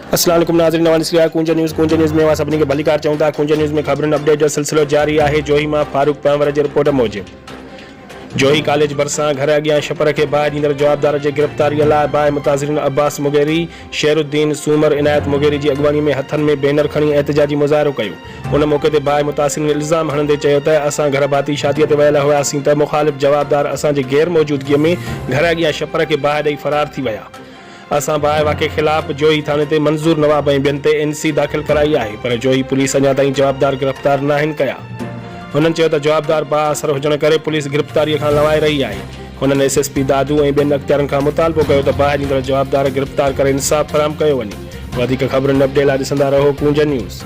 अस्सलाम वालेकुम नाज़रीन, नवाज़ कुंज न्यूज़ में सभिनी खे भलीकार चऊं था। कुंज न्यूज़ में ख़बरुनि अपडेट जो सिलसिलो जारी आहे। जोही मां फारूक पंवर जी रिपोर्ट मूजिब जोही कॉलेज भरिसां घर अॻियां छपर खे बाहि ॾींदड़ जवाबदार जे गिरफ़्तारीअ लाइ बाहि मुताज़िरीन अब्बास मुगेरी, शेरुद्दीन सूमर, इनायत मुगेरी जी अॻवानी में हथनि में बैनर खणी एहतिजाजी मुज़ाहिरो कयो। उन मौक़े ते बाहि मुतासिरीन इल्ज़ाम हणंदे चयो त असां घर भाती शादीअ ते वियल हुआसीं त मुख़ालिफ़ जवाबदार असांजे गैर मौजूदगीअ में घर अॻियां छपर खे बाहि ॾेई फरार थी विया। असां बाहि वाक़े ख़िलाफ़ जोही थाने ते मंज़ूर नवाब ऐं ॿियनि ते NC दाख़िल कराई आहे, पर जोही पुलिस अञा ताईं जवाबदार गिरफ़्तार नाहिनि कया। हुननि चयो त जवाबदार बाअसर हुजण करे पुलिस गिरफ़्तारीअ खां लवाए रही आहे। हुननि SSP दादू ऐं ॿियनि अख़्तियारनि खां मुतालबो कयो त बाहि ॾींदड़ जवाबदार गिरफ़्तार करे इंसाफ़ फ़राहम कयो वञे। वधीक ख़बरुनि अपडेट लाइ ॾिसंदा रहो कुंज न्यूज़।